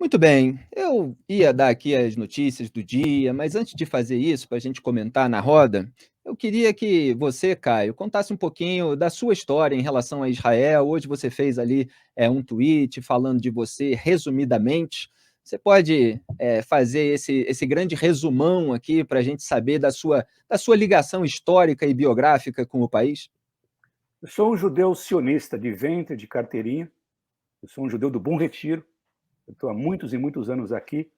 Muito bem, eu ia dar aqui as notícias do dia, mas antes de fazer isso, para a gente comentar na roda, eu queria que você, Caio, contasse um pouquinho da sua história em relação a Israel. Hoje você fez ali um tweet falando de você resumidamente. Você pode fazer esse grande resumão aqui para a gente saber da sua ligação histórica e biográfica com o país? Eu sou um judeu sionista de ventre, de carteirinha. Eu sou um judeu do Bom Retiro. Eu estou há muitos e muitos anos aqui.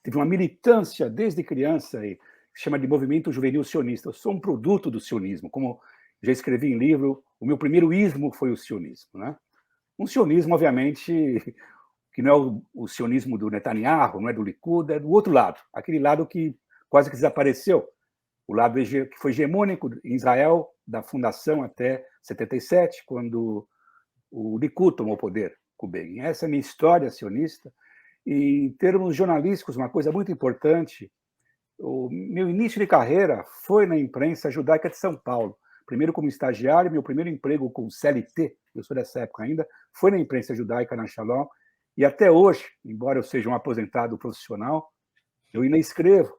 Tive uma militância desde criança que se chama de Movimento Juvenil Sionista. Eu sou um produto do sionismo. Como já escrevi em livro, o meu primeiro ismo foi o sionismo, né? Um sionismo, obviamente, que não é o sionismo do Netanyahu, não é do Likud, é do outro lado. Aquele lado que quase que desapareceu. O lado que foi hegemônico em Israel, da fundação até 77, quando o Likud tomou o poder com o Begin. Essa é a minha história sionista. E, em termos jornalísticos, uma coisa muito importante, o meu início de carreira foi na imprensa judaica de São Paulo. Primeiro como estagiário, meu primeiro emprego com o CLT, eu sou dessa época ainda, foi na imprensa judaica na Shalom. E até hoje, embora eu seja um aposentado profissional, eu ainda escrevo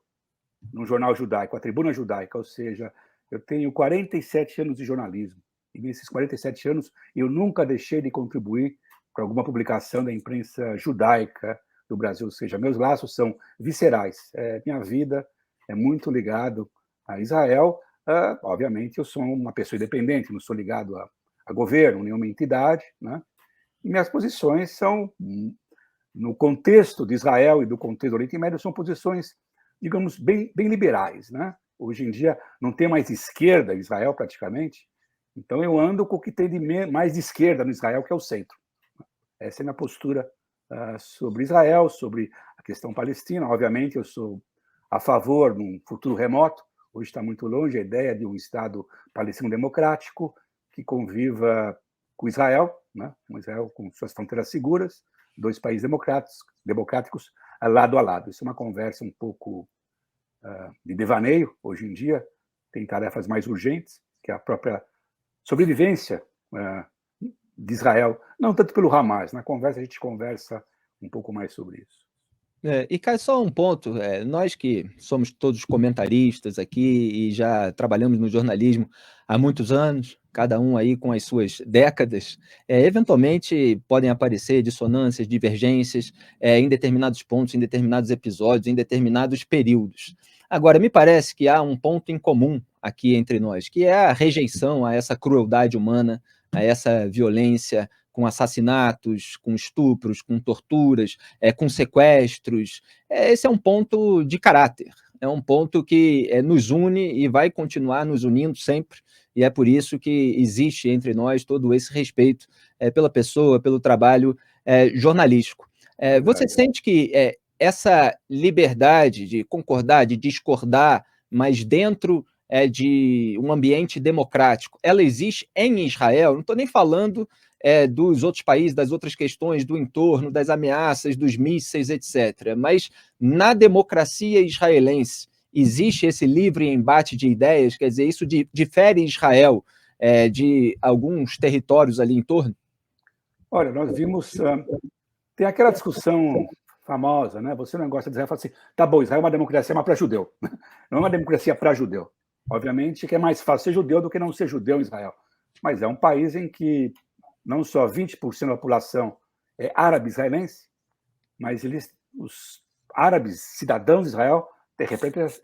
no jornal judaico, a Tribuna Judaica, ou seja, eu tenho 47 anos de jornalismo. E nesses 47 anos, eu nunca deixei de contribuir com alguma publicação da imprensa judaica do Brasil, ou seja, meus laços são viscerais. Minha vida é muito ligado a Israel. Obviamente, eu sou uma pessoa independente, não sou ligado a governo, nenhuma entidade, né? E minhas posições são, no contexto de Israel e do contexto do Oriente Médio, são posições, digamos, bem liberais, né? Hoje em dia não tem mais esquerda em Israel, praticamente. Então eu ando com o que tem de mais de esquerda no Israel, que é o centro. Essa é a minha postura sobre Israel, sobre a questão palestina. Obviamente eu sou a favor, num futuro remoto, hoje está muito longe, a ideia de um Estado palestino democrático que conviva com Israel, né? Um Israel com suas fronteiras seguras, dois países democráticos lado a lado. Isso é uma conversa um pouco de devaneio, hoje em dia. Tem tarefas mais urgentes, que é a própria sobrevivência de Israel, não tanto pelo Hamas. Na conversa a gente conversa um pouco mais sobre isso. E Caio, só um ponto, nós que somos todos comentaristas aqui e já trabalhamos no jornalismo há muitos anos, cada um aí com as suas décadas, eventualmente podem aparecer dissonâncias, divergências, em determinados pontos, em determinados episódios, em determinados períodos. Agora, me parece que há um ponto em comum aqui entre nós, que é a rejeição a essa crueldade humana, a essa violência com assassinatos, com estupros, com torturas, com sequestros. Esse é um ponto de caráter, é um ponto que nos une e vai continuar nos unindo sempre, e é por isso que existe entre nós todo esse respeito pela pessoa, pelo trabalho jornalístico. Você sente que essa liberdade de concordar, de discordar, mas dentro de um ambiente democrático, ela existe em Israel? Não estou nem falando dos outros países, das outras questões do entorno, das ameaças, dos mísseis, etc. Mas na democracia israelense existe esse livre embate de ideias, quer dizer, isso difere Israel de alguns territórios ali em torno? Olha, nós vimos... tem aquela discussão famosa, né? Você não gosta de Israel, fala assim, tá bom, Israel é uma democracia, mas para judeu. Não é uma democracia para judeu. Obviamente que é mais fácil ser judeu do que não ser judeu em Israel. Mas é um país em que não só 20% da população é árabe israelense, mas os árabes cidadãos de Israel têm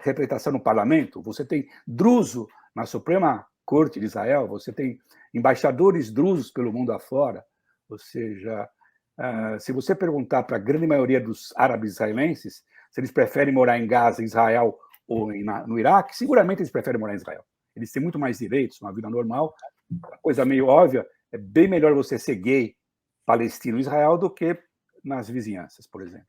representação no parlamento. Você tem druso na Suprema Corte de Israel, você tem embaixadores drusos pelo mundo afora. Ou seja, se você perguntar para a grande maioria dos árabes israelenses se eles preferem morar em Gaza, Israel ou no Iraque, seguramente eles preferem morar em Israel. Eles têm muito mais direitos, uma vida normal. Uma coisa meio óbvia, é bem melhor você ser gay palestino em Israel do que nas vizinhanças, por exemplo.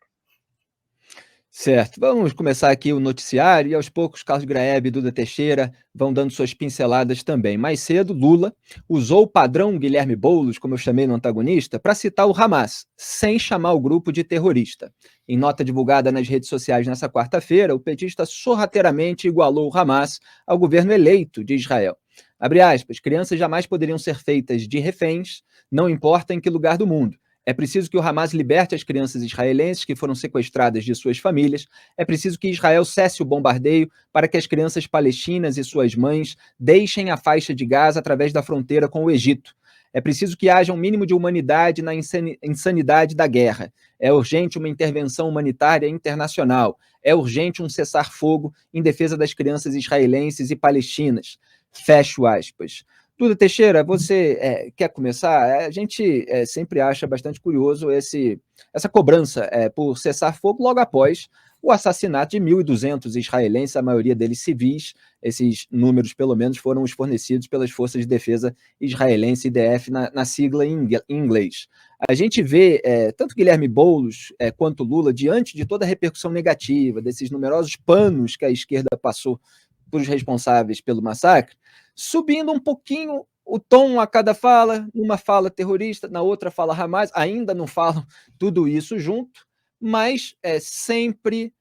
Certo, vamos começar aqui o noticiário e aos poucos Carlos Graeb e Duda Teixeira vão dando suas pinceladas também. Mais cedo, Lula usou o padrão Guilherme Boulos, como eu chamei no antagonista, para citar o Hamas, sem chamar o grupo de terrorista. Em nota divulgada nas redes sociais nessa quarta-feira, o petista sorrateiramente igualou o Hamas ao governo eleito de Israel. Abre aspas, crianças jamais poderiam ser feitas de reféns, não importa em que lugar do mundo. É preciso que o Hamas liberte as crianças israelenses que foram sequestradas de suas famílias. É preciso que Israel cesse o bombardeio para que as crianças palestinas e suas mães deixem a faixa de Gaza através da fronteira com o Egito. É preciso que haja um mínimo de humanidade na insanidade da guerra. É urgente uma intervenção humanitária internacional. É urgente um cessar-fogo em defesa das crianças israelenses e palestinas. Fecho aspas. Duda Teixeira, você quer começar? A gente sempre acha bastante curioso essa cobrança por cessar-fogo logo após o assassinato de 1.200 israelenses, a maioria deles civis. Esses números, pelo menos, foram os fornecidos pelas Forças de Defesa israelense, IDF, na sigla em inglês. A gente vê tanto Guilherme Boulos quanto Lula, diante de toda a repercussão negativa, desses numerosos panos que a esquerda passou para os responsáveis pelo massacre, subindo um pouquinho o tom a cada fala, numa fala terrorista, na outra fala Hamas, ainda não falam tudo isso junto, mas sempre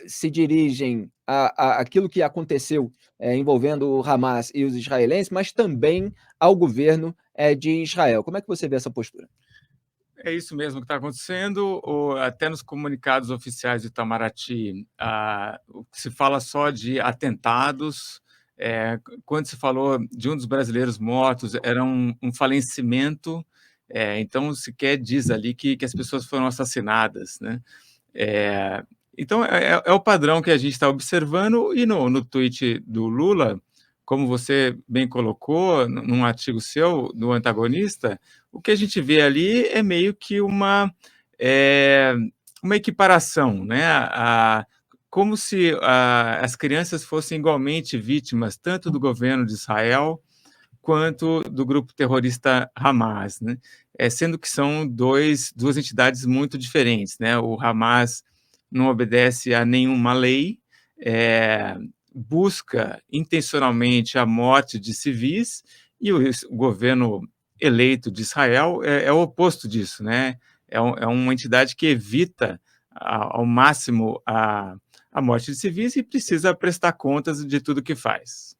se dirigem àquilo que aconteceu envolvendo o Hamas e os israelenses, mas também ao governo de Israel. Como é que você vê essa postura? É isso mesmo que está acontecendo. Até nos comunicados oficiais de Itamaraty, se fala só de atentados. Quando se falou de um dos brasileiros mortos, era um falecimento. Então, sequer diz ali que as pessoas foram assassinadas, né? Então, é o padrão que a gente está observando. E no tweet do Lula, como você bem colocou, num artigo seu, do Antagonista, o que a gente vê ali é meio que uma equiparação, né? Como se as crianças fossem igualmente vítimas tanto do governo de Israel quanto do grupo terrorista Hamas, né? Sendo que são duas entidades muito diferentes, né? O Hamas não obedece a nenhuma lei, busca intencionalmente a morte de civis, e o governo eleito de Israel é o oposto disso, né? É uma entidade que evita ao máximo a morte de civis e precisa prestar contas de tudo que faz.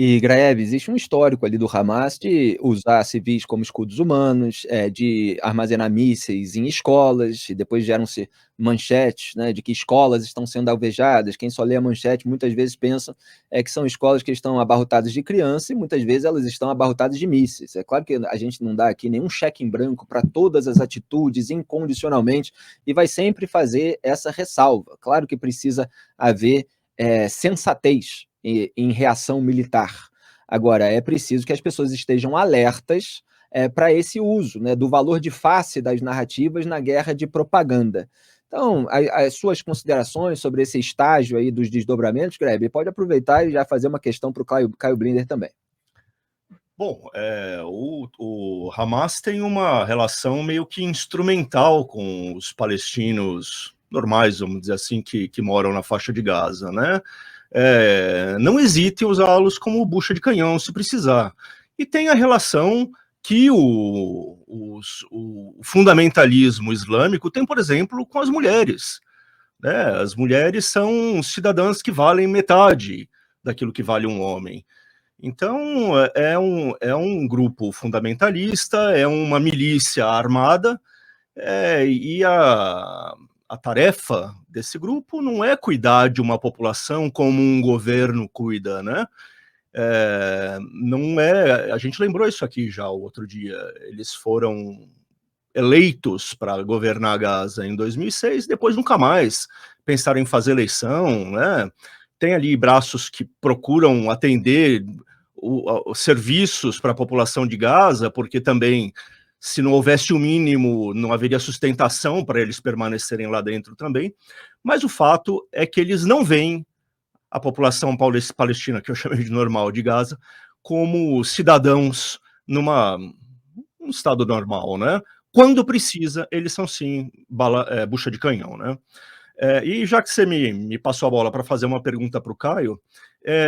E, Graeb, existe um histórico ali do Hamas de usar civis como escudos humanos, de armazenar mísseis em escolas, e depois geram-se manchetes, né, de que escolas estão sendo alvejadas. Quem só lê a manchete muitas vezes pensa que são escolas que estão abarrotadas de criança, e muitas vezes elas estão abarrotadas de mísseis. É claro que a gente não dá aqui nenhum cheque em branco para todas as atitudes incondicionalmente, e vai sempre fazer essa ressalva. Claro que precisa haver sensatez em reação militar. Agora, é preciso que as pessoas estejam alertas para esse uso, né, do valor de face das narrativas na guerra de propaganda. Então, as suas considerações sobre esse estágio aí dos desdobramentos, Grebe, pode aproveitar e já fazer uma questão para o Caio Blinder também. Bom, o Hamas tem uma relação meio que instrumental com os palestinos normais, vamos dizer assim, que moram na faixa de Gaza, né? Não hesite em usá-los como bucha de canhão, se precisar. E tem a relação que o fundamentalismo islâmico tem, por exemplo, com as mulheres, né? As mulheres são cidadãs que valem metade daquilo que vale um homem. Então, é um grupo fundamentalista, é uma milícia armada, e a tarefa desse grupo não é cuidar de uma população como um governo cuida, né? Não é. A gente lembrou isso aqui já o outro dia. Eles foram eleitos para governar Gaza em 2006, depois nunca mais pensaram em fazer eleição, né? Tem ali braços que procuram atender os serviços para a população de Gaza, porque também, se não houvesse o mínimo, não haveria sustentação para eles permanecerem lá dentro também. Mas o fato é que eles não veem a população palestina, que eu chamei de normal, de Gaza, como cidadãos num estado normal, né? Quando precisa, eles são sim bucha de canhão, né? E já que você me passou a bola para fazer uma pergunta para o Caio,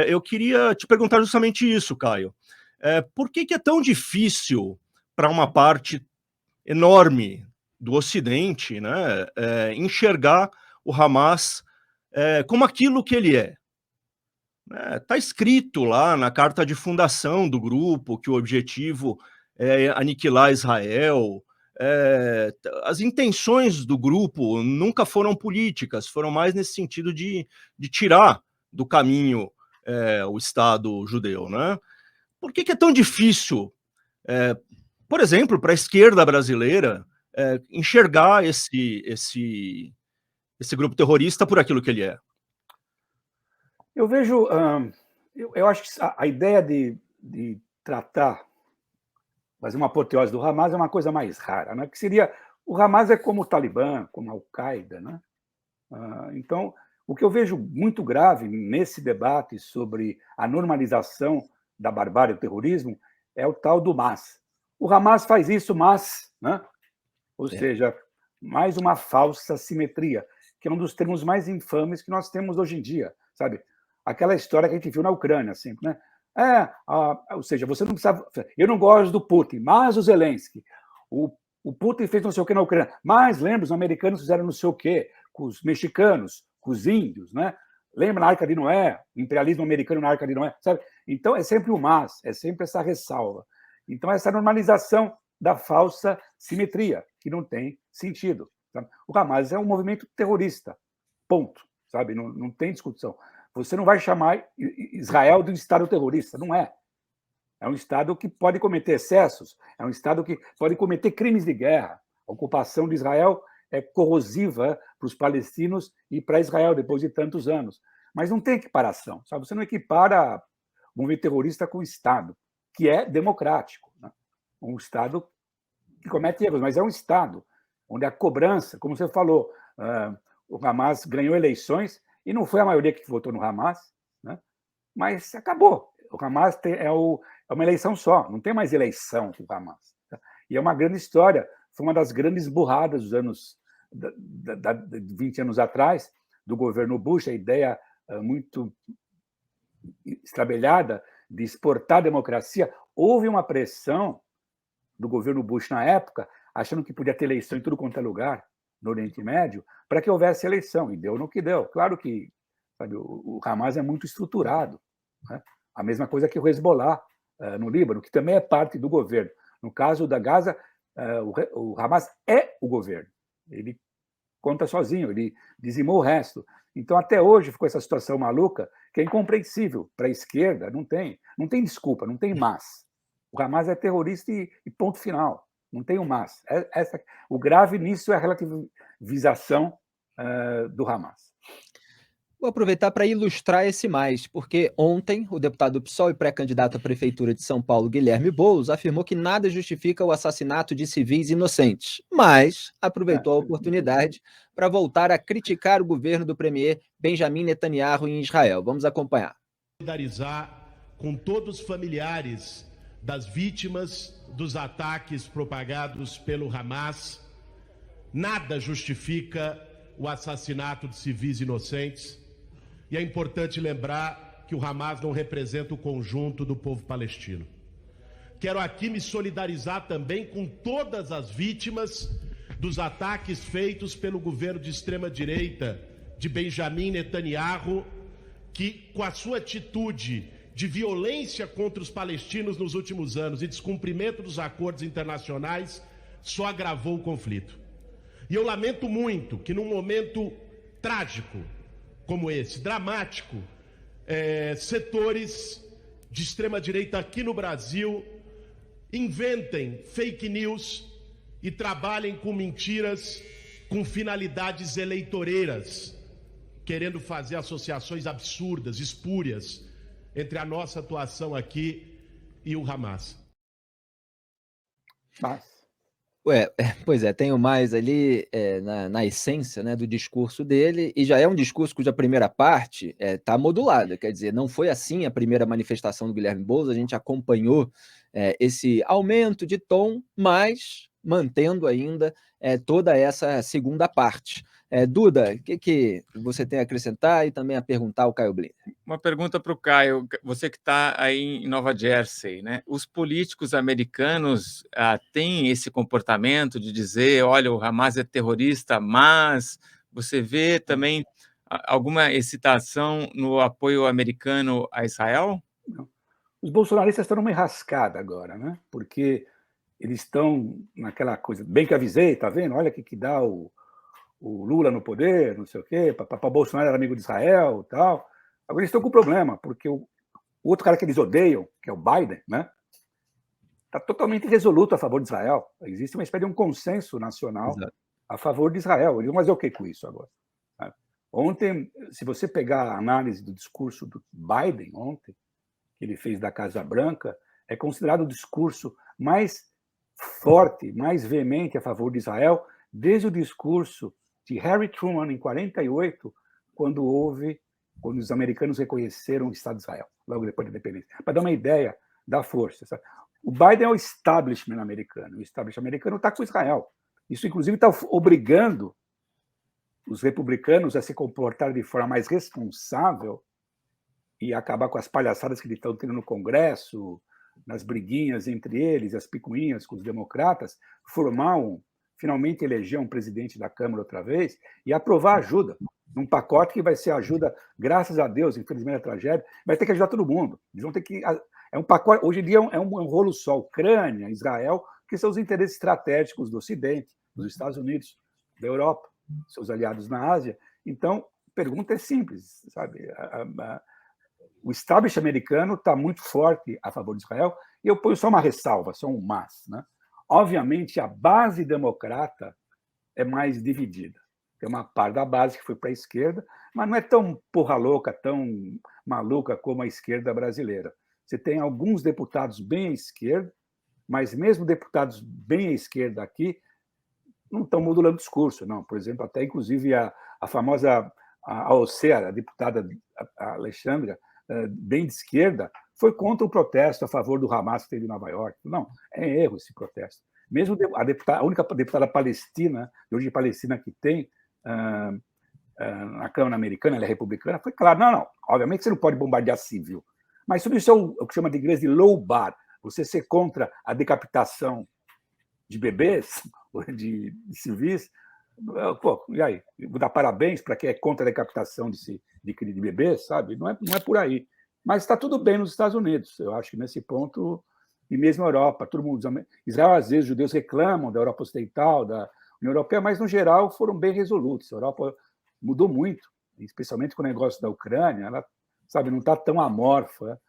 eu queria te perguntar justamente isso, Caio. Por que é tão difícil para uma parte enorme do Ocidente, né, enxergar o Hamas como aquilo que ele é? Está escrito lá na carta de fundação do grupo que o objetivo é aniquilar Israel. as intenções do grupo nunca foram políticas, foram mais nesse sentido de tirar do caminho o Estado judeu, né? Por que é tão difícil, por exemplo, para a esquerda brasileira enxergar esse grupo terrorista por aquilo que ele é? Eu vejo, eu acho que a ideia de tratar, fazer uma apoteose do Hamas é uma coisa mais rara, né? Que seria, o Hamas é como o Talibã, como a Al-Qaeda, né? Então, o que eu vejo muito grave nesse debate sobre a normalização da barbárie e do terrorismo é o tal do mas. O Hamas faz isso, mas, né? Ou seja, mais uma falsa simetria, que é um dos termos mais infames que nós temos hoje em dia, sabe? Aquela história que a gente viu na Ucrânia, sempre, né? Ou seja, você não precisava. Eu não gosto do Putin, mas o Zelensky. O Putin fez não sei o que na Ucrânia, mas lembra, os americanos fizeram não sei o que com os mexicanos, com os índios, né? Lembra na Arca de Noé, o imperialismo americano na Arca de Noé, sabe? Então é sempre o mas, é sempre essa ressalva. Então, essa normalização da falsa simetria, que não tem sentido. Sabe? O Hamas é um movimento terrorista, ponto, sabe? Não tem discussão. Você não vai chamar Israel de um Estado terrorista, não é. É um Estado que pode cometer excessos, é um Estado que pode cometer crimes de guerra. A ocupação de Israel é corrosiva para os palestinos e para Israel, depois de tantos anos. Mas não tem equiparação, sabe? Você não equipara o movimento terrorista com o Estado, que é democrático. Né? Um Estado que comete erros, mas é um Estado onde a cobrança, como você falou, o Hamas ganhou eleições, e não foi a maioria que votou no Hamas, né? Mas acabou. O Hamas é uma eleição só, não tem mais eleição com o Hamas. Tá? E é uma grande história, foi uma das grandes burradas dos anos, 20 anos atrás, do governo Bush, a ideia muito estrabelhada de exportar a democracia. Houve uma pressão do governo Bush na época, achando que podia ter eleição em tudo quanto é lugar no Oriente Médio, para que houvesse eleição, e deu no que deu. Claro que, sabe, o Hamas é muito estruturado, né? A mesma coisa que o Hezbollah no Líbano, que também é parte do governo. No caso da Gaza, o Hamas é o governo. Ele conta sozinho, ele dizimou o resto. Então, até hoje, ficou essa situação maluca, que é incompreensível para a esquerda, não tem desculpa, não tem mas. O Hamas é terrorista e ponto final. Não tem um mas. O grave nisso é a relativização do Hamas. Vou aproveitar para ilustrar esse mais, porque ontem o deputado do PSOL e pré-candidato à Prefeitura de São Paulo, Guilherme Boulos, afirmou que nada justifica o assassinato de civis inocentes, mas aproveitou a oportunidade para voltar a criticar o governo do premier Benjamin Netanyahu em Israel. Vamos acompanhar. Solidarizar com todos os familiares das vítimas dos ataques propagados pelo Hamas. Nada justifica o assassinato de civis inocentes. E é importante lembrar que o Hamas não representa o conjunto do povo palestino. Quero aqui me solidarizar também com todas as vítimas dos ataques feitos pelo governo de extrema-direita de Benjamin Netanyahu, que, com a sua atitude de violência contra os palestinos nos últimos anos e descumprimento dos acordos internacionais, só agravou o conflito. E eu lamento muito que, num momento trágico como esse, dramático, setores de extrema-direita aqui no Brasil inventem fake news e trabalhem com mentiras, com finalidades eleitoreiras, querendo fazer associações absurdas, espúrias, entre a nossa atuação aqui e o Hamas. Pois é, tenho mais ali na essência, né, do discurso dele, e já é um discurso cuja primeira parte está modulada, quer dizer, não foi assim a primeira manifestação do Guilherme Boulos, a gente acompanhou esse aumento de tom, mas mantendo ainda toda essa segunda parte. Duda, o que você tem a acrescentar e também a perguntar ao Caio Blinder? Uma pergunta para o Caio, você que está aí em Nova Jersey, né? Os políticos americanos têm esse comportamento de dizer, olha, o Hamas é terrorista, mas você vê também alguma excitação no apoio americano a Israel? Não. Os bolsonaristas estão numa enrascada agora, né? Porque eles estão naquela coisa, bem que avisei, tá vendo? Olha o que dá o Lula no poder, não sei o quê, para Bolsonaro era amigo de Israel e tal. Agora eles estão com problema, porque o outro cara que eles odeiam, que é o Biden, né? Está totalmente resoluto a favor de Israel. Existe uma espécie de um consenso nacional a favor de Israel. Eles vão fazer o que com isso agora? Ontem, se você pegar a análise do discurso do Biden ontem, que ele fez da Casa Branca, é considerado o discurso mais forte, mais veemente a favor de Israel, desde o discurso de Harry Truman, em 48, quando os americanos reconheceram o Estado de Israel, logo depois da independência. Para dar uma ideia da força. Sabe? O Biden é o establishment americano. O establishment americano está com Israel. Isso, inclusive, está obrigando os republicanos a se comportar de forma mais responsável e acabar com as palhaçadas que eles estão tendo no Congresso, nas briguinhas entre eles, as picuinhas com os democratas, finalmente eleger um presidente da Câmara outra vez e aprovar ajuda, num pacote que vai ser ajuda, graças a Deus, infelizmente a tragédia, vai ter que ajudar todo mundo. Eles vão ter que... É um pacote, hoje em dia é um rolo só, Ucrânia, Israel, que são os interesses estratégicos do Ocidente, dos Estados Unidos, da Europa, seus aliados na Ásia. Então, a pergunta é simples, sabe? O establishment americano está muito forte a favor de Israel, e eu ponho só uma ressalva, só um mas, né? Obviamente, a base democrata é mais dividida. Tem uma parte da base que foi para a esquerda, mas não é tão porra louca, tão maluca como a esquerda brasileira. Você tem alguns deputados bem à esquerda, mas mesmo deputados bem à esquerda aqui não estão modulando discurso, não. Por exemplo, até inclusive a famosa Alcera, a deputada Alexandra, bem de esquerda, foi contra o protesto a favor do Hamas que teve em Nova York. Não, é erro esse protesto. Mesmo a única deputada palestina, de origem palestina que tem na Câmara Americana, ela é republicana, foi claro, não, obviamente você não pode bombardear civil, mas tudo isso é o que chama de inglês de low bar, você ser contra a decapitação de bebês, de civis, pô, e aí? Vou dar parabéns para quem é contra a decapitação de bebês, sabe? Não é por aí. Mas está tudo bem nos Estados Unidos, eu acho que nesse ponto, e mesmo a Europa, todo mundo, Israel, às vezes, os judeus reclamam da Europa Ocidental, da União Europeia, mas, no geral, foram bem resolutos. A Europa mudou muito, especialmente com o negócio da Ucrânia, ela, sabe, não está tão amorfa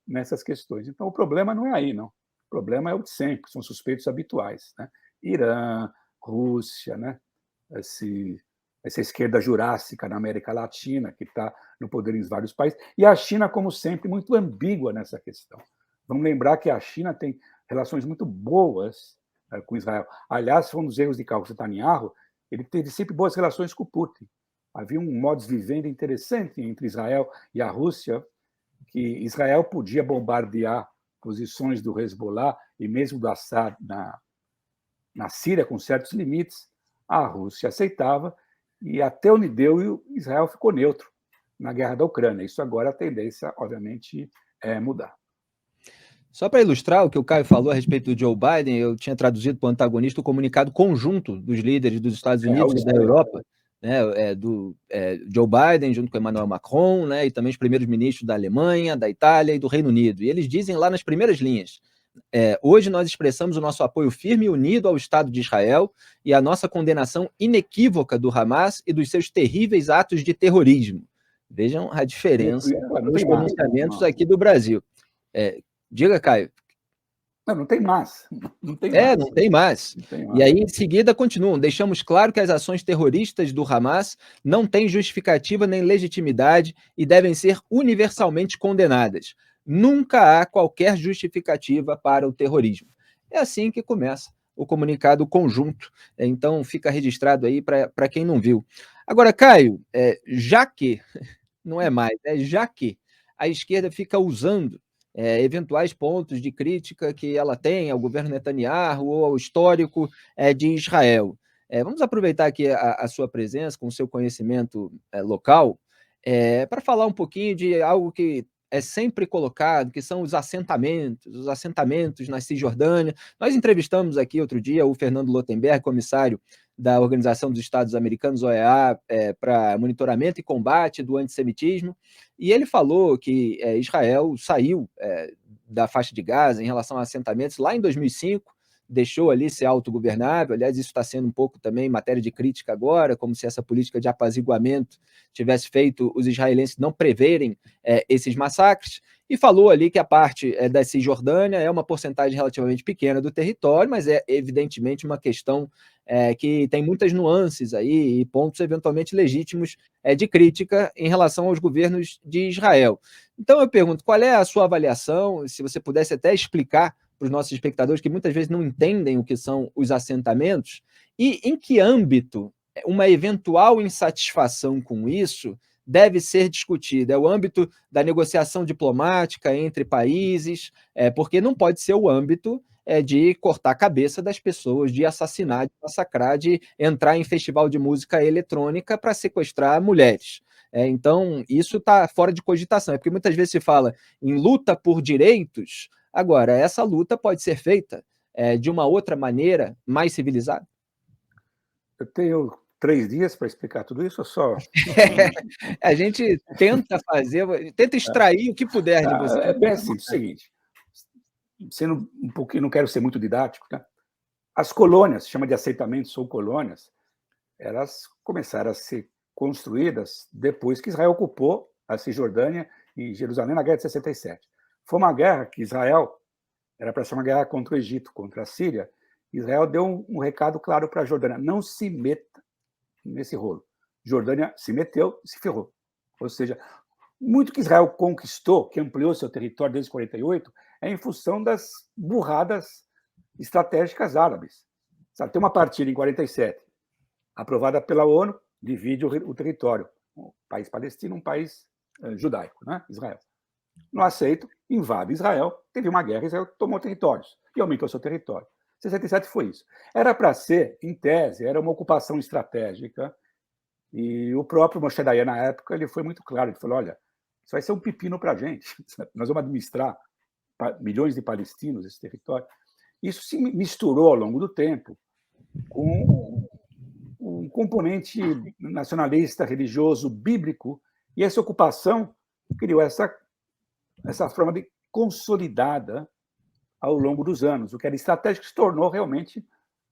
nessas questões. Então, o problema não é aí, não. O problema é o de sempre, são suspeitos habituais, né? Irã, Rússia, né? Essa esquerda jurássica na América Latina, que está no poder em vários países, e a China, como sempre, muito ambígua nessa questão. Vamos lembrar que a China tem relações muito boas com Israel. Aliás, foi um dos erros de Carlos Netanyahu, ele teve sempre boas relações com o Putin. Havia um modus vivendi interessante entre Israel e a Rússia, que Israel podia bombardear posições do Hezbollah e mesmo do Assad na Síria, com certos limites. A Rússia aceitava, e até onde deu, Israel ficou neutro na guerra da Ucrânia. Isso agora a tendência, obviamente, é mudar. Só para ilustrar o que o Caio falou a respeito do Joe Biden, eu tinha traduzido para o antagonista o comunicado conjunto dos líderes dos Estados Unidos e da Europa, né, do Joe Biden, junto com Emmanuel Macron, né, e também os primeiros ministros da Alemanha, da Itália e do Reino Unido. E eles dizem lá nas primeiras linhas: hoje nós expressamos o nosso apoio firme e unido ao Estado de Israel e a nossa condenação inequívoca do Hamas e dos seus terríveis atos de terrorismo. Vejam a diferença nos pronunciamentos aqui do Brasil. Diga, Caio. Não tem mais. Não tem mais. E aí, em seguida, continuam. Deixamos claro que as ações terroristas do Hamas não têm justificativa nem legitimidade e devem ser universalmente condenadas. Nunca há qualquer justificativa para o terrorismo. É assim que começa o comunicado conjunto. Então, fica registrado aí para quem não viu. Agora, Caio, já que, não é mais, já que a esquerda fica usando eventuais pontos de crítica que ela tem ao governo Netanyahu ou ao histórico de Israel. Vamos aproveitar aqui a sua presença, com o seu conhecimento local, para falar um pouquinho de algo que é sempre colocado, que são os assentamentos na Cisjordânia. Nós entrevistamos aqui outro dia o Fernando Lotenberg, comissário da Organização dos Estados Americanos, OEA, para monitoramento e combate do antissemitismo, e ele falou que Israel saiu da faixa de Gaza em relação a assentamentos lá em 2005, deixou ali ser autogovernável. Aliás, isso está sendo um pouco também matéria de crítica agora, como se essa política de apaziguamento tivesse feito os israelenses não preverem esses massacres, e falou ali que a parte da Cisjordânia é uma porcentagem relativamente pequena do território, mas é evidentemente uma questão que tem muitas nuances aí e pontos eventualmente legítimos de crítica em relação aos governos de Israel. Então eu pergunto, qual é a sua avaliação, se você pudesse até explicar para os nossos espectadores que muitas vezes não entendem o que são os assentamentos, e em que âmbito uma eventual insatisfação com isso deve ser discutida? É o âmbito da negociação diplomática entre países, porque não pode ser o âmbito de cortar a cabeça das pessoas, de assassinar, de massacrar, de entrar em festival de música eletrônica para sequestrar mulheres. Então, isso está fora de cogitação. É porque muitas vezes se fala em luta por direitos. Agora, essa luta pode ser feita de uma outra maneira, mais civilizada? Eu tenho 3 dias para explicar tudo isso, ou só? A gente tenta extrair o que puder de você. É bem assim, o seguinte, sendo um pouquinho, não quero ser muito didático, tá? As colônias, chama de assentamentos ou colônias, elas começaram a ser construídas depois que Israel ocupou a Cisjordânia e Jerusalém na Guerra de 67. Foi uma guerra que Israel, era para ser uma guerra contra o Egito, contra a Síria. Israel deu um recado claro para a Jordânia: não se meta nesse rolo. Jordânia se meteu e se ferrou. Ou seja, muito que Israel conquistou, que ampliou seu território desde 48, é em função das burradas estratégicas árabes. Sabe, tem uma partida em 47, aprovada pela ONU, divide o território. Um país palestino, um país judaico, né? Israel. Não aceito, invade Israel, teve uma guerra, Israel tomou territórios e aumentou seu território. 67 foi isso. Era para ser, em tese, era uma ocupação estratégica, e o próprio Moshe Dayan, na época, ele foi muito claro, ele falou: olha, isso vai ser um pepino para a gente, nós vamos administrar milhões de palestinos esse território. Isso se misturou ao longo do tempo com um componente nacionalista, religioso, bíblico, e essa ocupação criou essa forma de consolidada ao longo dos anos. O que era estratégico se tornou realmente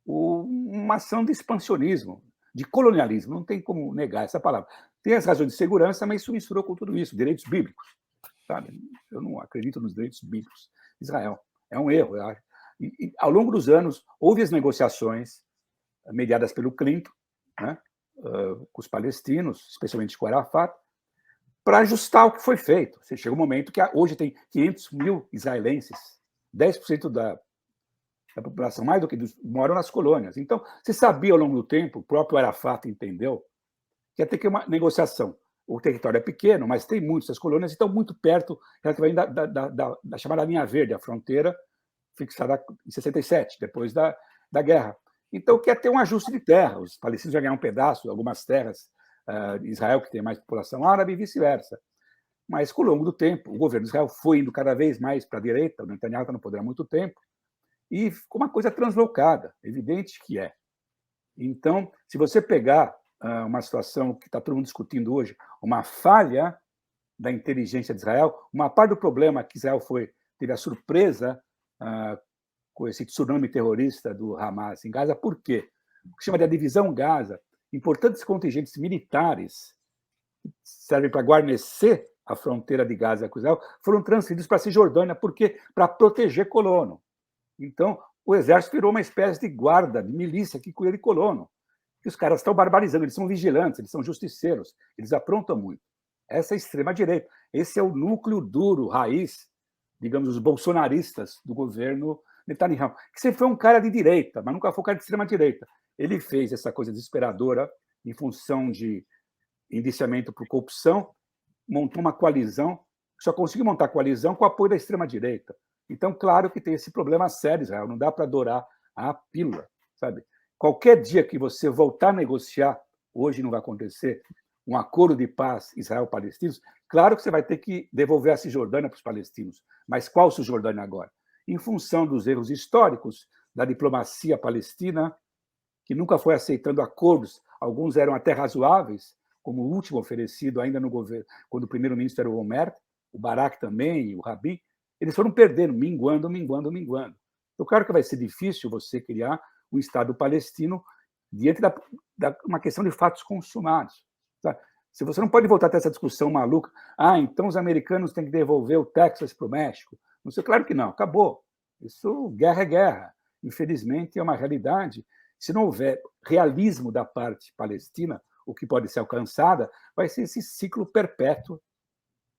uma ação de expansionismo, de colonialismo. Não tem como negar essa palavra. Tem as razões de segurança, mas isso misturou com tudo isso, direitos bíblicos. Sabe? Eu não acredito nos direitos bíblicos de Israel. É um erro. E, ao longo dos anos, houve as negociações mediadas pelo Clinton, né, com os palestinos, especialmente com o Arafat, para ajustar o que foi feito. Você chega um momento que hoje tem 500 mil israelenses, 10% da população, mais do que moram nas colônias. Então, você sabia ao longo do tempo, o próprio Arafat entendeu, que ia ter que uma negociação. O território é pequeno, mas tem muitas, as colônias estão muito perto relativamente da chamada linha verde, a fronteira fixada em 67, depois da guerra. Então, quer ter um ajuste de terra. Os palestinos já ganharam um pedaço, algumas terras de Israel, que tem mais população árabe, e vice-versa. Mas, com o longo do tempo, o governo de Israel foi indo cada vez mais para a direita, o Netanyahu está no poder há muito tempo, e ficou uma coisa translocada, evidente que é. Então, se você pegar uma situação que está todo mundo discutindo hoje, uma falha da inteligência de Israel, uma parte do problema que Israel teve a surpresa com esse tsunami terrorista do Hamas em Gaza. Por quê? O que chama de a divisão Gaza, importantes contingentes militares que servem para guarnecer a fronteira de Gaza com Israel foram transferidos para a Cisjordânia. Por quê? Para proteger colono. Então, o exército virou uma espécie de guarda, de milícia que cuida de colono. E os caras estão barbarizando, eles são vigilantes, eles são justiceiros, eles aprontam muito. Essa é a extrema-direita. Esse é o núcleo duro, raiz, digamos, os bolsonaristas do governo Netanyahu, que sempre foi um cara de direita, mas nunca foi um cara de extrema-direita. Ele fez essa coisa desesperadora em função de indiciamento por corrupção, montou uma coalizão, só conseguiu montar coalizão com o apoio da extrema-direita. Então, claro que tem esse problema sério, Israel, não dá para adorar a pílula, sabe? Qualquer dia que você voltar a negociar, hoje não vai acontecer, um acordo de paz Israel-Palestinos, claro que você vai ter que devolver a Cisjordânia para os palestinos. Mas qual Cisjordânia agora? Em função dos erros históricos da diplomacia palestina, que nunca foi aceitando acordos, alguns eram até razoáveis, como o último oferecido ainda no governo, quando o primeiro-ministro era o Omer, o Barak também, e o Rabin, eles foram perdendo, minguando. Então, claro que vai ser difícil você criar um Estado palestino diante da uma questão de fatos consumados. Tá? Se você não pode voltar até essa discussão maluca, então os americanos têm que devolver o Texas para o México. Não sei, claro que não, acabou. Isso, guerra é guerra. Infelizmente, é uma realidade. Se não houver realismo da parte palestina, o que pode ser alcançada, vai ser esse ciclo perpétuo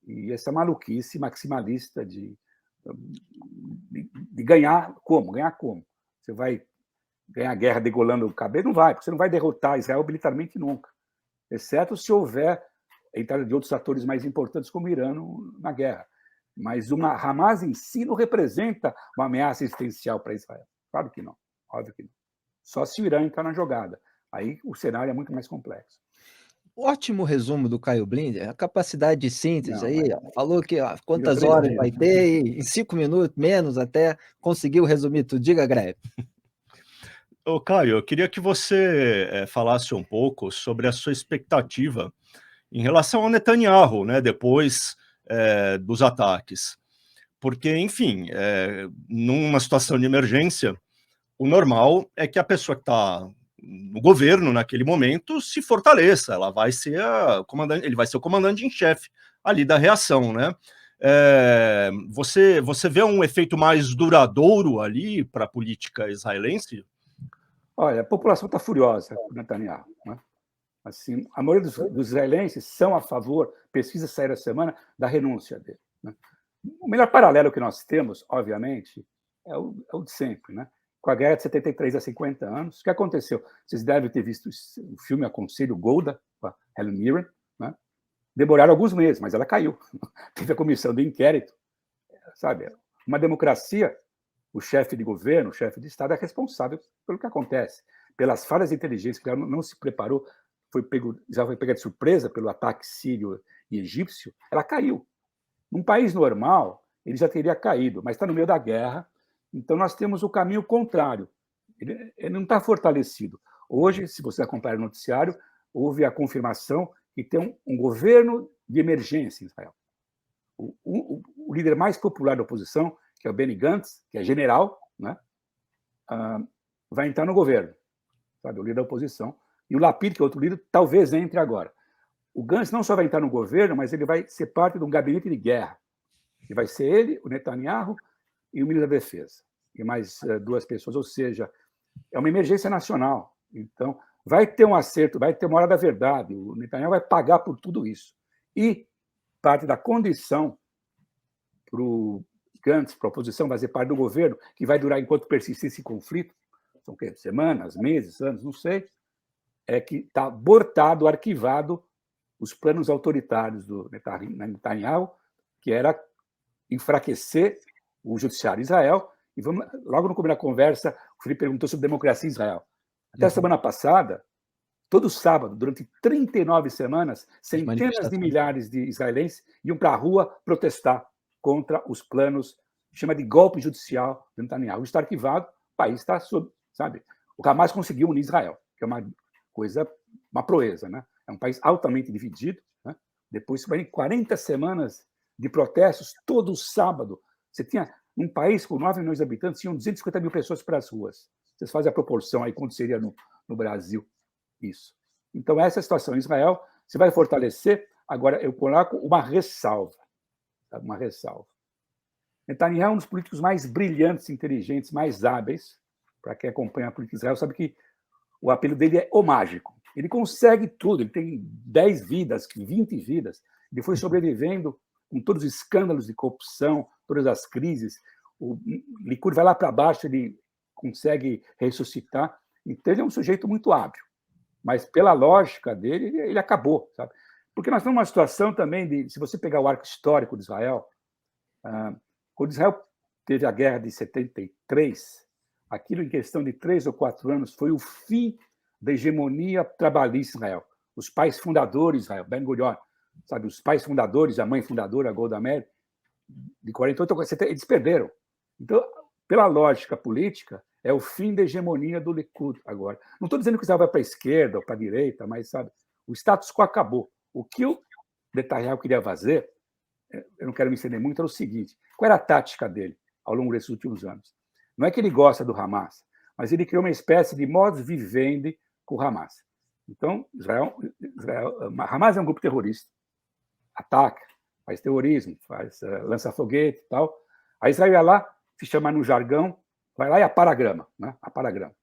e essa maluquice maximalista de ganhar como? Ganhar como? Você vai ganhar a guerra degolando o cabelo? Não vai, porque você não vai derrotar Israel militarmente nunca, exceto se houver a entrada de outros atores mais importantes, como o Irã, na guerra. Mas uma Hamas em si não representa uma ameaça existencial para Israel. Claro que não, óbvio que não. Só se o Irã entrar na jogada. Aí o cenário é muito mais complexo. Ótimo resumo do Caio Blinder, a capacidade de síntese Não, aí, falou que quantas três horas dias. vai ter, e em 5 minutos, menos até, conseguiu resumir tudo. Diga, Greve. Ô, Caio, eu queria que você falasse um pouco sobre a sua expectativa em relação ao Netanyahu, né, depois dos ataques. Porque, enfim, numa situação de emergência, o normal é que a pessoa que está no governo naquele momento se fortaleça, ela vai ser ele vai ser o comandante em chefe ali da reação, né? Você vê um efeito mais duradouro ali para a política israelense? Olha, a população está furiosa com Netanyahu, né? Assim, a maioria dos israelenses são a favor, pesquisas saíram essa semana, da renúncia dele, né? O melhor paralelo que nós temos, obviamente, é o de sempre, né? Com a guerra de 73 a 50 anos. O que aconteceu? Vocês devem ter visto o filme Aconselho Golda, com a Helen Mirren, né? Demoraram alguns meses, mas ela caiu. Teve a comissão de inquérito. Sabe, uma democracia, o chefe de governo, o chefe de Estado é responsável pelo que acontece. Pelas falhas de inteligência, que ela não se preparou, já foi pega de surpresa pelo ataque sírio e egípcio, ela caiu. Num país normal, ele já teria caído, mas está no meio da guerra. Então, nós temos o caminho contrário. Ele não está fortalecido. Hoje, se você acompanhar o noticiário, houve a confirmação que tem um governo de emergência em Israel. O líder mais popular da oposição, que é o Benny Gantz, que é general, né, vai entrar no governo, sabe, o líder da oposição. E o Lapid, que é outro líder, talvez entre agora. O Gantz não só vai entrar no governo, mas ele vai ser parte de um gabinete de guerra. E vai ser ele, o Netanyahu e o ministro da Defesa, e mais 2 pessoas, ou seja, é uma emergência nacional. Então, vai ter um acerto, vai ter uma hora da verdade, o Netanyahu vai pagar por tudo isso. E parte da condição para o Gantz, para a oposição, fazer parte do governo, que vai durar enquanto persistir esse conflito, são o quê? Semanas, meses, anos, não sei, é que está abortado, arquivado, os planos autoritários do Netanyahu, que era enfraquecer o judiciário de Israel. E logo no começo da conversa, o Felipe perguntou sobre democracia em Israel. Até a semana passada, todo sábado, durante 39 semanas, centenas de milhares de israelenses iam para a rua protestar contra os planos, chama de golpe judicial do Netanyahu. Está arquivado, o país está sob, sabe? O Hamas conseguiu unir Israel, que é uma coisa, uma proeza, né? É um país altamente dividido, né? Depois de 40 semanas de protestos, todo sábado, você tinha um país com 9 milhões de habitantes, tinham 250 mil pessoas para as ruas. Vocês fazem a proporção aí, quanto seria no Brasil isso. Então, essa situação em Israel se vai fortalecer. Agora, eu coloco uma ressalva. Sabe? Uma ressalva. Netanyahu é um dos políticos mais brilhantes, inteligentes, mais hábeis. Para quem acompanha a política de Israel, sabe que o apelo dele é o mágico. Ele consegue tudo, ele tem 10 vidas, 20 vidas. Ele foi sobrevivendo com todos os escândalos de corrupção, todas as crises. O Likud vai lá para baixo, ele consegue ressuscitar. Então, ele é um sujeito muito hábil. Mas, pela lógica dele, ele acabou, sabe? Porque nós temos uma situação também de, se você pegar o arco histórico de Israel, quando Israel teve a guerra de 73, aquilo em questão de 3 ou 4 anos foi o fim da hegemonia trabalhista em Israel. Os pais fundadores de Israel, Ben Gurion, sabe, os pais fundadores, a mãe fundadora, a Golda Meir, de 48 a 70, eles perderam. Então, pela lógica política, é o fim da hegemonia do Likud agora. Não estou dizendo que Israel vai para a esquerda ou para a direita, mas, sabe, o status quo acabou. O que o Netanyahu queria fazer eu não quero me estender muito, era o seguinte: qual era a tática dele ao longo desses últimos anos? Não é que ele gosta do Hamas, mas ele criou uma espécie de modus vivendi com o Hamas. Então, Hamas é um grupo terrorista, ataca, faz terrorismo, lança foguete e tal. A Israel vai lá, se chama no jargão, vai lá e apara a grama, né? Apara a grama,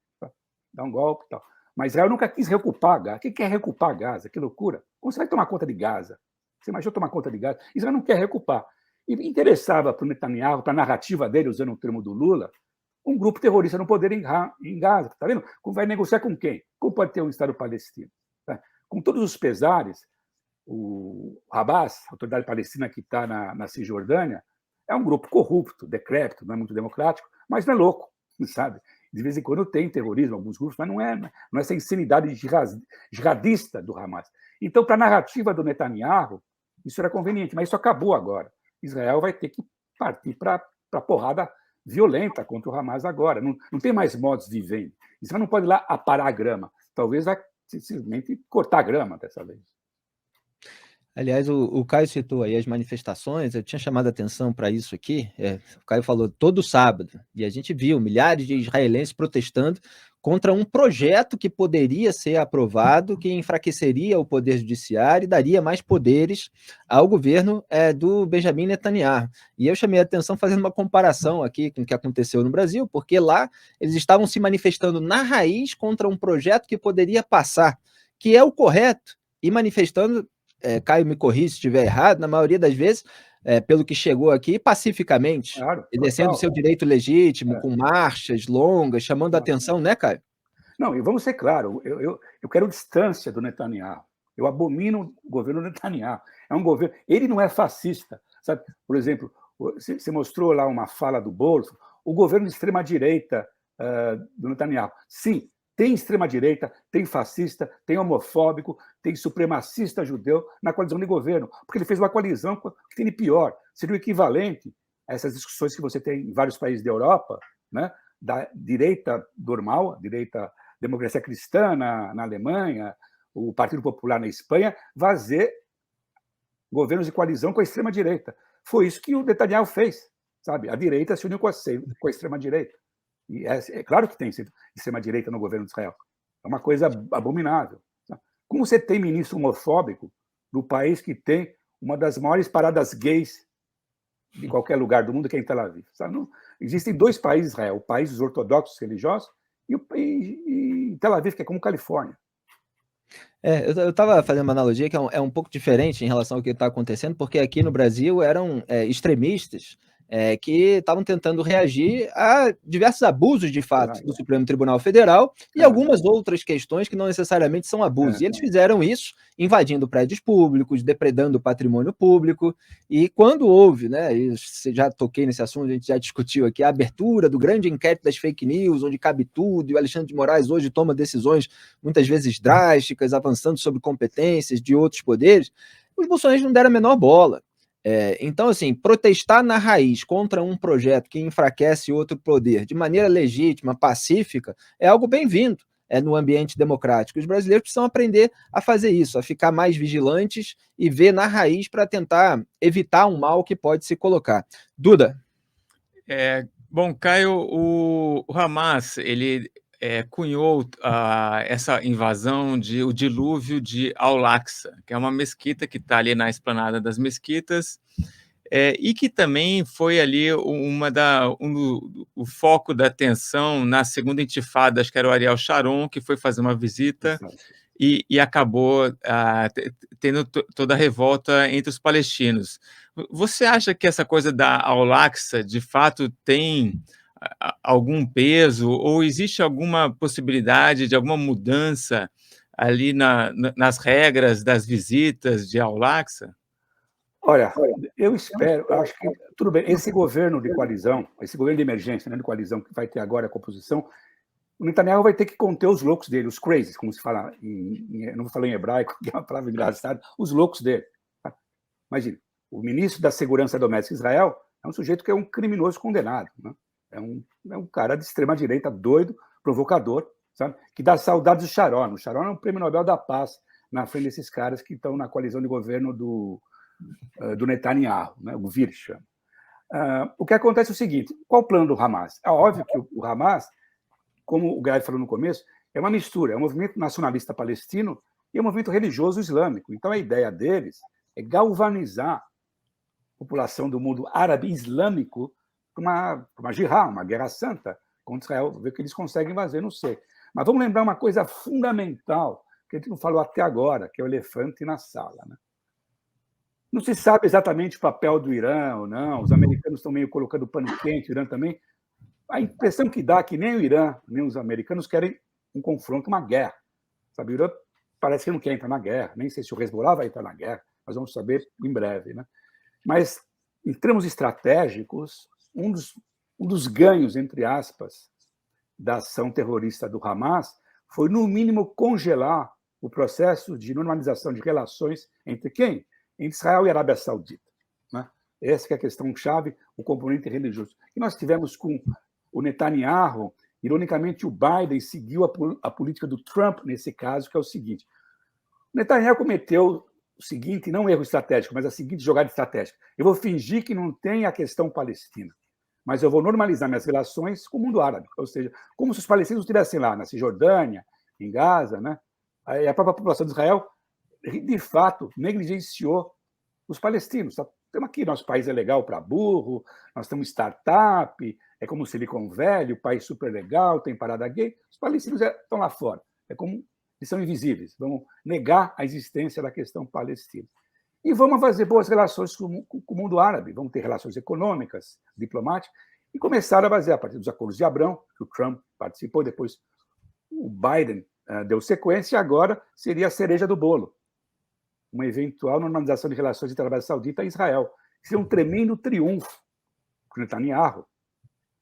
dá um golpe e tal. Mas Israel nunca quis reocupar Gaza. O que é reocupar Gaza? Que loucura! Como você vai tomar conta de Gaza? Você imagina tomar conta de Gaza? Israel não quer reocupar. E interessava para o Netanyahu, para a narrativa dele, usando o termo do Lula, um grupo terrorista não poder ir em Gaza. Está vendo? Vai negociar com quem? Como pode ter um Estado palestino? Tá? Com todos os pesares, o Hamas, a autoridade palestina que está na Cisjordânia, é um grupo corrupto, decrépito, não é muito democrático, mas não é louco, sabe? De vez em quando tem terrorismo, alguns grupos, mas não é essa insanidade jihadista do Hamas. Então, para a narrativa do Netanyahu, isso era conveniente, mas isso acabou agora. Israel vai ter que partir para a porrada violenta contra o Hamas agora. Não tem mais modus vivendi. Israel não pode ir lá aparar a grama. Talvez vai simplesmente cortar a grama dessa vez. Aliás, o Caio citou aí as manifestações, eu tinha chamado a atenção para isso aqui, o Caio falou todo sábado, e a gente viu milhares de israelenses protestando contra um projeto que poderia ser aprovado, que enfraqueceria o poder judiciário e daria mais poderes ao governo do Benjamin Netanyahu. E eu chamei a atenção fazendo uma comparação aqui com o que aconteceu no Brasil, porque lá eles estavam se manifestando na raiz contra um projeto que poderia passar, que é o correto, e manifestando... Caio me corrija se estiver errado, na maioria das vezes, pelo que chegou aqui, pacificamente, claro, exercendo o seu direito legítimo, com marchas longas, chamando a atenção, né, Caio? Não, e vamos ser claros, eu quero distância do Netanyahu. Eu abomino o governo Netanyahu. É um governo... Ele não é fascista, sabe? Por exemplo, você mostrou lá uma fala do Bolsonaro, o governo de extrema-direita do Netanyahu. Sim, tem extrema-direita, tem fascista, tem homofóbico, tem supremacista judeu na coalizão de governo, porque ele fez uma coalizão que tem de pior. Seria o equivalente a essas discussões que você tem em vários países da Europa, né? Da direita normal, direita democracia cristã na Alemanha, o Partido Popular na Espanha, fazer governos de coalizão com a extrema-direita. Foi isso que o Netanyahu fez, sabe? A direita se uniu com a extrema-direita. E é claro que tem extrema-direita no governo de Israel. É uma coisa abominável. Como você tem ministro homofóbico do país que tem uma das maiores paradas gays de qualquer lugar do mundo, que é em Tel Aviv? Não, existem dois países de Israel, o país dos ortodoxos religiosos e Tel Aviv, que é como Califórnia. Eu estava fazendo uma analogia que é um pouco diferente em relação ao que está acontecendo, porque aqui no Brasil eram extremistas que estavam tentando reagir a diversos abusos, de fato, do Supremo Tribunal Federal e algumas outras questões que não necessariamente são abusos. E eles fizeram isso invadindo prédios públicos, depredando o patrimônio público, e quando houve, né, já toquei nesse assunto, a gente já discutiu aqui, a abertura do grande inquérito das fake news, onde cabe tudo, e o Alexandre de Moraes hoje toma decisões muitas vezes drásticas, avançando sobre competências de outros poderes, os bolsonaristas não deram a menor bola. Então, assim, protestar na raiz contra um projeto que enfraquece outro poder de maneira legítima, pacífica, é algo bem-vindo no ambiente democrático. Os brasileiros precisam aprender a fazer isso, a ficar mais vigilantes e ver na raiz para tentar evitar um mal que pode se colocar. Duda? Bom, Caio, o Hamas, ele cunhou essa invasão o dilúvio de Al-Aqsa, que é uma mesquita que está ali na esplanada das mesquitas, e que também foi ali o foco da atenção na segunda intifada, acho que era o Ariel Sharon, que foi fazer uma visita e acabou tendo toda a revolta entre os palestinos. Você acha que essa coisa da Al-Aqsa, de fato, tem algum peso, ou existe alguma possibilidade de alguma mudança ali nas regras das visitas de Al-Aqsa? Olha, eu espero, acho que, tudo bem, esse governo de coalizão, esse governo de emergência, né, de coalizão, que vai ter agora a composição, o Netanyahu vai ter que conter os loucos dele, os crazies, como se fala, não vou falar em hebraico, que é uma palavra engraçada, os loucos dele. Tá? Imagina, o ministro da Segurança Doméstica de Israel é um sujeito que é um criminoso condenado, né? É um cara de extrema-direita, doido, provocador, sabe? Que dá saudades do Sharon. O Sharon é um prêmio Nobel da Paz na frente desses caras que estão na coalizão de governo do do Netanyahu, né? O Gvir chama. O que acontece é o seguinte, qual o plano do Hamas? É óbvio que o Hamas, como o Gabi falou no começo, é uma mistura, é um movimento nacionalista palestino e é um movimento religioso islâmico. Então, a ideia deles é galvanizar a população do mundo árabe islâmico para uma jihad, uma guerra santa contra Israel, ver o que eles conseguem fazer, não sei. Mas vamos lembrar uma coisa fundamental, que a gente não falou até agora, que é o elefante na sala. Né? Não se sabe exatamente o papel do Irã ou não, os americanos estão meio colocando pano quente, o Irã também. A impressão que dá é que nem o Irã, nem os americanos querem um confronto, uma guerra. Sabe? O Irã parece que não quer entrar na guerra, nem sei se o Hezbollah vai entrar na guerra, nós vamos saber em breve. Né? Mas, em termos estratégicos, um dos ganhos, entre aspas, da ação terrorista do Hamas foi, no mínimo, congelar o processo de normalização de relações entre quem? Entre Israel e Arábia Saudita. Né? Essa que é a questão-chave, o componente religioso. E nós tivemos com o Netanyahu, ironicamente, o Biden seguiu a política do Trump nesse caso, que é o seguinte. O Netanyahu cometeu o seguinte, não um erro estratégico, mas a seguinte jogada estratégica. Eu vou fingir que não tem a questão palestina, mas eu vou normalizar minhas relações com o mundo árabe. Ou seja, como se os palestinos estivessem lá, na Cisjordânia, em Gaza, né? Aí a própria população de Israel, de fato, negligenciou os palestinos. Temos aqui, nosso país é legal para burro, nós temos startup, é como o Silicon Valley, o país super legal, tem parada gay. Os palestinos estão lá fora. É como eles são invisíveis. Vamos negar a existência da questão palestina. E vamos fazer boas relações com o mundo árabe. Vamos ter relações econômicas, diplomáticas, e começaram a fazer, a partir dos acordos de Abrão, que o Trump participou, depois o Biden deu sequência, e agora seria a cereja do bolo. Uma eventual normalização de relações entre a Arábia Saudita e Israel. Seria um tremendo triunfo para o Netanyahu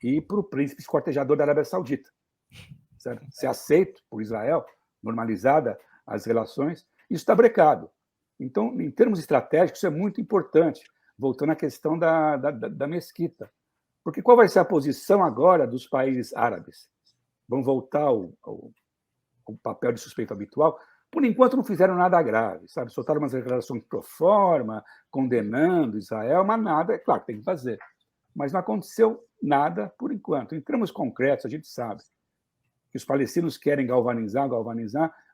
e para o príncipe esquartejador da Arábia Saudita. Certo? Ser aceito por Israel, normalizada as relações, isso está brecado. Então, em termos estratégicos, isso é muito importante, voltando à questão da mesquita. Porque qual vai ser a posição agora dos países árabes? Vão voltar ao papel de suspeito habitual? Por enquanto, não fizeram nada grave, sabe? Soltaram umas declarações pro forma, condenando Israel, mas nada, é claro que tem que fazer. Mas não aconteceu nada por enquanto. Em termos concretos, a gente sabe que os palestinos querem galvanizar,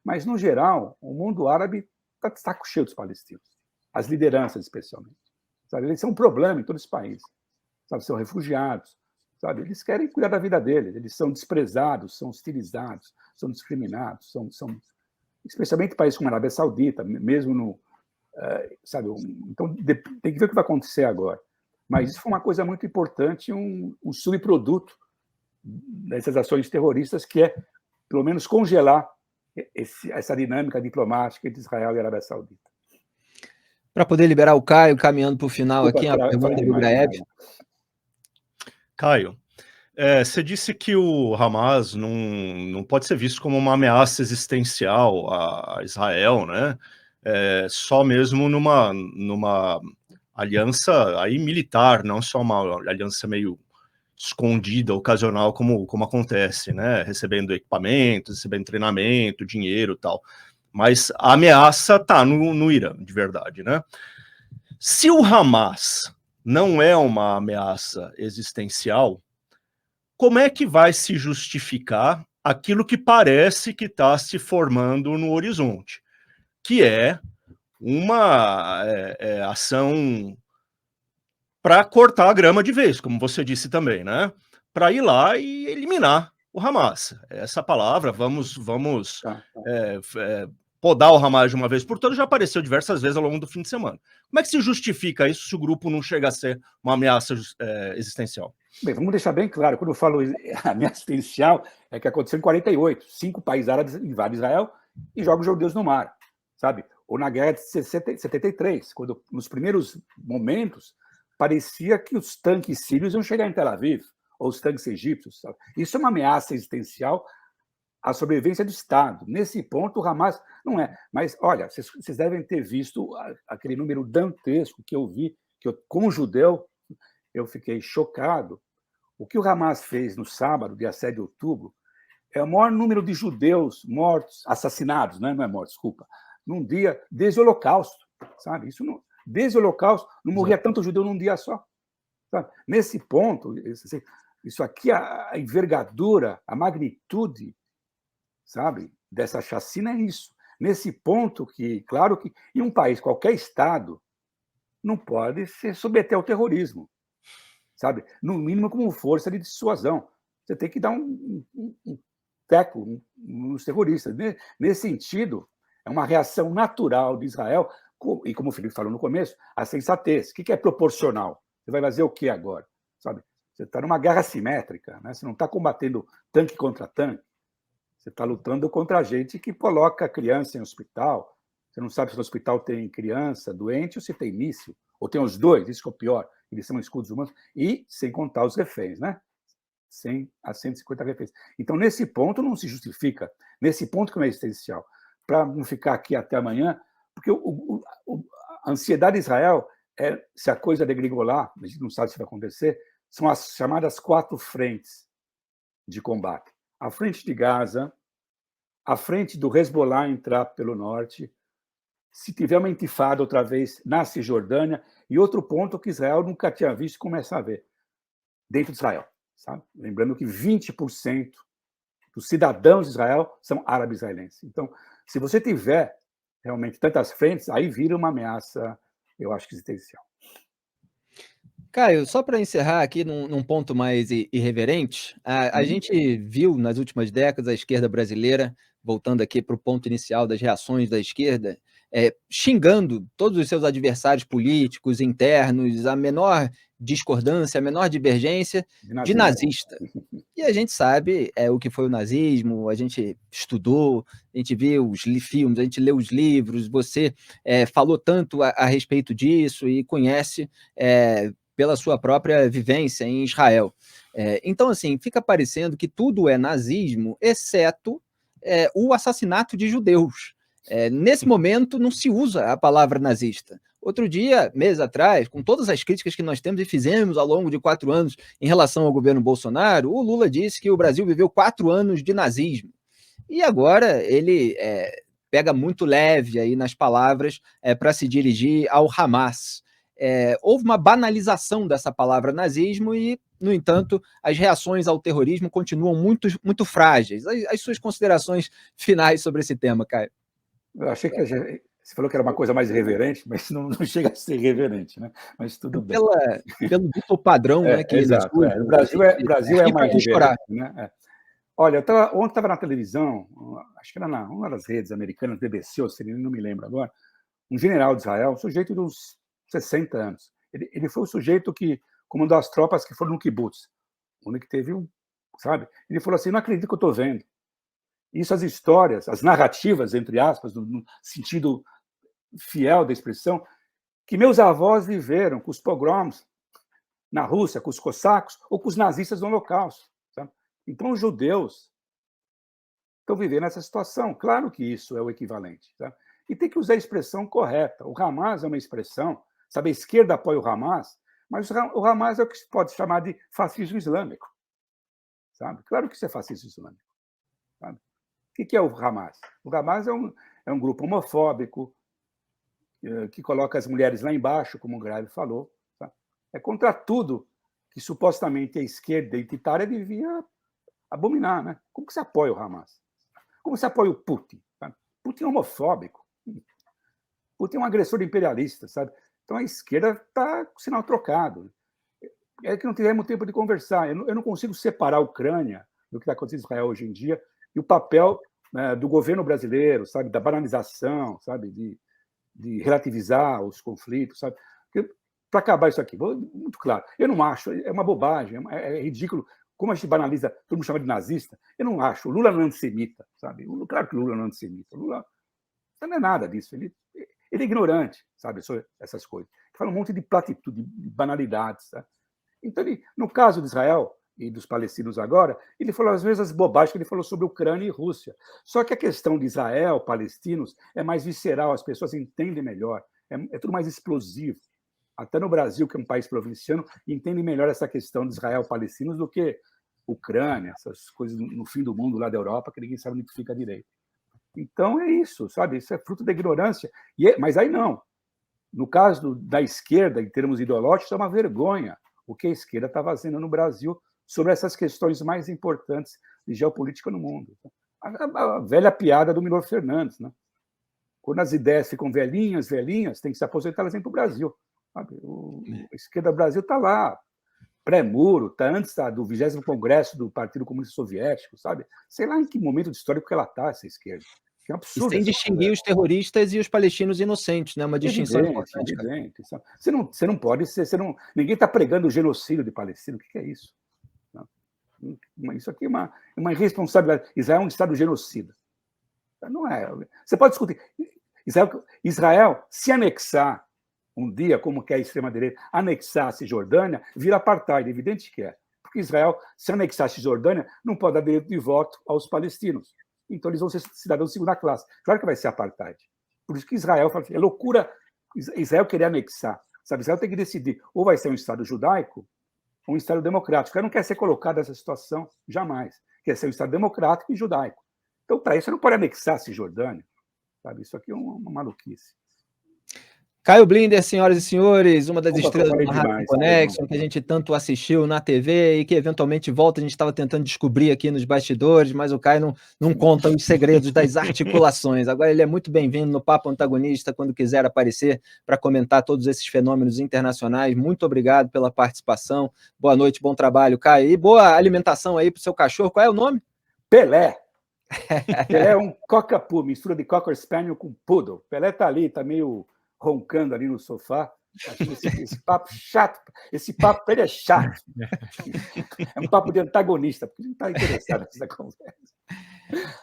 mas, no geral, o mundo árabe está de saco cheio dos palestinos. As lideranças, especialmente. Sabe? Eles são um problema em todos os países. Sabe? São refugiados. Sabe? Eles querem cuidar da vida deles. Eles são desprezados, são hostilizados, são discriminados, são especialmente países como a Arábia Saudita, mesmo no... sabe? Então, tem que ver o que vai acontecer agora. Mas isso foi uma coisa muito importante, um subproduto dessas ações terroristas, que é, pelo menos, congelar essa dinâmica diplomática entre Israel e a Arábia Saudita. Para poder liberar o Caio, caminhando para o final aqui, a pergunta do Graeb. Caio, você disse que o Hamas não pode ser visto como uma ameaça existencial a Israel, né? Só mesmo numa aliança aí militar, não só uma aliança meio escondida, ocasional, como acontece, né? Recebendo equipamentos, recebendo treinamento, dinheiro e tal. Mas a ameaça está no Irã, de verdade, né? Se o Hamas não é uma ameaça existencial, como é que vai se justificar aquilo que parece que está se formando no horizonte, que é uma ação para cortar a grama de vez, como você disse também, né? Para ir lá e eliminar o Hamas. Essa palavra, vamos podar o Hamas de uma vez por todas, já apareceu diversas vezes ao longo do fim de semana. Como é que se justifica isso se o grupo não chega a ser uma ameaça existencial? Bem, vamos deixar bem claro, quando eu falo ameaça existencial, é que aconteceu em 48, 5 países árabes invadem Israel e jogam os judeus no mar, sabe? Ou na guerra de 73, quando nos primeiros momentos parecia que os tanques sírios iam chegar em Tel Aviv, ou os tanques egípcios, sabe? Isso é uma ameaça existencial à sobrevivência do Estado. Nesse ponto, o Hamas não é. Mas, olha, vocês devem ter visto aquele número dantesco que eu vi, que eu, como judeu, eu fiquei chocado. O que o Hamas fez no sábado, dia 7 de outubro, é o maior número de judeus mortos, assassinados, né? Não é mortos, desculpa, num dia desde o Holocausto, sabe? Isso Desde o Holocausto, não morria tanto judeu num dia só. Sabe? Nesse ponto, isso aqui, a envergadura, a magnitude, sabe, dessa chacina é isso. Nesse ponto que, claro que em um país, qualquer Estado, não pode se submeter ao terrorismo, sabe? No mínimo como força de dissuasão. Você tem que dar um teco nos terroristas. Nesse sentido, é uma reação natural de Israel, e como o Felipe falou no começo, a sensatez. O que é proporcional? Você vai fazer o que agora? Sabe? Você está numa guerra assimétrica, né? Você não está combatendo tanque contra tanque. Você está lutando contra gente que coloca criança em hospital. Você não sabe se no hospital tem criança doente ou se tem míssil. Ou tem os dois, isso que é o pior. Eles são escudos humanos. E sem contar os reféns, né? 100 a 150 reféns. Então, nesse ponto, não se justifica. Nesse ponto que não é essencial. Para não ficar aqui até amanhã, porque a ansiedade de Israel é, se a coisa degringolar, a gente não sabe se vai acontecer, são as chamadas 4 frentes de combate. A frente de Gaza, a frente do Hezbollah entrar pelo norte, se tiver uma intifada outra vez na Cisjordânia, e outro ponto que Israel nunca tinha visto começar a ver, dentro de Israel. Sabe? Lembrando que 20% dos cidadãos de Israel são árabes israelenses. Então, se você tiver realmente tantas frentes, aí vira uma ameaça, eu acho que existencial. Caio, só para encerrar aqui num ponto mais irreverente, a gente viu nas últimas décadas a esquerda brasileira, voltando aqui para o ponto inicial das reações da esquerda, xingando todos os seus adversários políticos internos, a menor discordância, a menor divergência, de nazista. E a gente sabe o que foi o nazismo, a gente estudou, a gente viu os filmes, a gente leu os livros, você falou tanto a respeito disso e conhece pela sua própria vivência em Israel. Então, assim, fica parecendo que tudo é nazismo, exceto o assassinato de judeus. Nesse momento, não se usa a palavra nazista. Outro dia, meses atrás, com todas as críticas que nós temos e fizemos ao longo de 4 anos em relação ao governo Bolsonaro, o Lula disse que o Brasil viveu 4 anos de nazismo. E agora ele pega muito leve aí nas palavras para se dirigir ao Hamas. Houve uma banalização dessa palavra nazismo e, no entanto, as reações ao terrorismo continuam muito, muito frágeis. As suas considerações finais sobre esse tema, Caio? Eu achei que você falou que era uma coisa mais irreverente, mas não chega a ser irreverente, né? Mas tudo bem. Pelo dito padrão, né? Que exato. O Brasil é mais irreverente, né? Olha, ontem estava na televisão, acho que era uma das redes americanas, BBC ou CNN, não me lembro agora, um general de Israel, um sujeito de uns 60 anos. Ele foi o sujeito que comandou as tropas que foram no kibbutz, onde que teve sabe? Ele falou assim, não acredito que eu estou vendo. Isso, as histórias, as narrativas, entre aspas, no sentido fiel da expressão, que meus avós viveram com os pogroms na Rússia, com os cossacos, ou com os nazistas no Holocausto. Sabe? Então, os judeus estão vivendo essa situação. Claro que isso é o equivalente. Sabe? E tem que usar a expressão correta. O Hamas é uma expressão, sabe, a esquerda apoia o Hamas, mas o Hamas é o que se pode chamar de fascismo islâmico. Sabe? Claro que isso é fascismo islâmico. Sabe? O que é o Hamas? O Hamas é um grupo homofóbico que coloca as mulheres lá embaixo, como o Graeve falou. Tá? É contra tudo que supostamente a esquerda identitária devia abominar. Né? Como que se apoia o Hamas? Como se apoia o Putin? Tá? Putin é homofóbico. Putin é um agressor imperialista. Sabe? Então a esquerda está com o sinal trocado. É que não tivemos tempo de conversar. Eu não consigo separar a Ucrânia do que está acontecendo em Israel hoje em dia e o papel do governo brasileiro, sabe, da banalização, sabe, de relativizar os conflitos, sabe. Para acabar isso aqui, muito claro, eu não acho, é uma bobagem, é ridículo, como a gente banaliza, todo mundo chama de nazista, eu não acho, o Lula não é antissemita, sabe, claro que o Lula não é antissemita, o Lula não é nada disso, ele é ignorante, sabe, sobre essas coisas, ele fala um monte de platitude, de banalidades, sabe? Então, no caso de Israel e dos palestinos agora, ele falou as mesmas bobagens que ele falou sobre Ucrânia e Rússia. Só que a questão de Israel, palestinos, é mais visceral, as pessoas entendem melhor, é tudo mais explosivo. Até no Brasil, que é um país provinciano, entendem melhor essa questão de Israel, palestinos, do que Ucrânia, essas coisas no fim do mundo lá da Europa, que ninguém sabe onde fica direito. Então, é isso, sabe? Isso é fruto da ignorância. Mas aí não. No caso da esquerda, em termos ideológicos, é uma vergonha o que a esquerda está fazendo no Brasil sobre essas questões mais importantes de geopolítica no mundo. A velha piada do Milor Fernandes, né? Quando as ideias ficam velhinhas, tem que se aposentar, elas vêm para o Brasil. Sabe? A esquerda do Brasil está lá, pré-muro, está antes do 20º Congresso do Partido Comunista Soviético, sabe? Sei lá em que momento histórico que ela está, essa esquerda. Que é um absurdo. E sem distinguir os terroristas e os palestinos inocentes, né? Uma distinção importante. Evidente. Você não pode ser... ninguém está pregando o genocídio de palestino. O que é isso? Isso aqui é uma irresponsabilidade. Israel é um Estado genocida. Não é. Você pode discutir. Israel, se anexar um dia, como quer a extrema-direita, anexar a Cisjordânia, vira apartheid, evidente que é. Porque Israel, se anexar a Cisjordânia, não pode dar direito de voto aos palestinos. Então, eles vão ser cidadãos de segunda classe. Claro que vai ser apartheid. Por isso que Israel fala assim, é loucura Israel querer anexar. Sabe? Israel tem que decidir, ou vai ser um Estado judaico, ou um Estado democrático. Israel não quer ser colocado nessa situação, jamais. Quer ser um Estado democrático e judaico. Então, para isso, você não pode anexar a Cisjordânia. Sabe? Isso aqui é uma maluquice. Caio Blinder, senhoras e senhores, uma das estrelas do demais, Rádio Connection, que a gente tanto assistiu na TV e que eventualmente volta, a gente estava tentando descobrir aqui nos bastidores, mas o Caio não conta os segredos das articulações. Agora ele é muito bem-vindo no Papo Antagonista, quando quiser aparecer para comentar todos esses fenômenos internacionais. Muito obrigado pela participação. Boa noite, bom trabalho, Caio. E boa alimentação aí para o seu cachorro. Qual é o nome? Pelé. Pelé é um cockapoo, mistura de Cocker Spaniel com Poodle. Pelé está ali, está meio roncando ali no sofá. Esse papo chato, esse papo para ele é chato. É um papo de antagonista, porque ele não está interessado nessa conversa.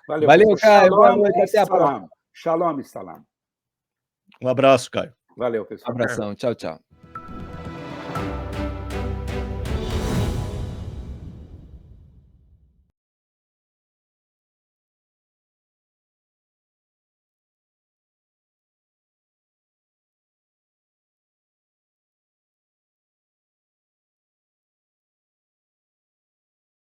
Valeu, Caio. Boa noite, até a próxima. Shalom e salam. Um abraço, Caio. Valeu, pessoal. Um abração. Tchau, tchau.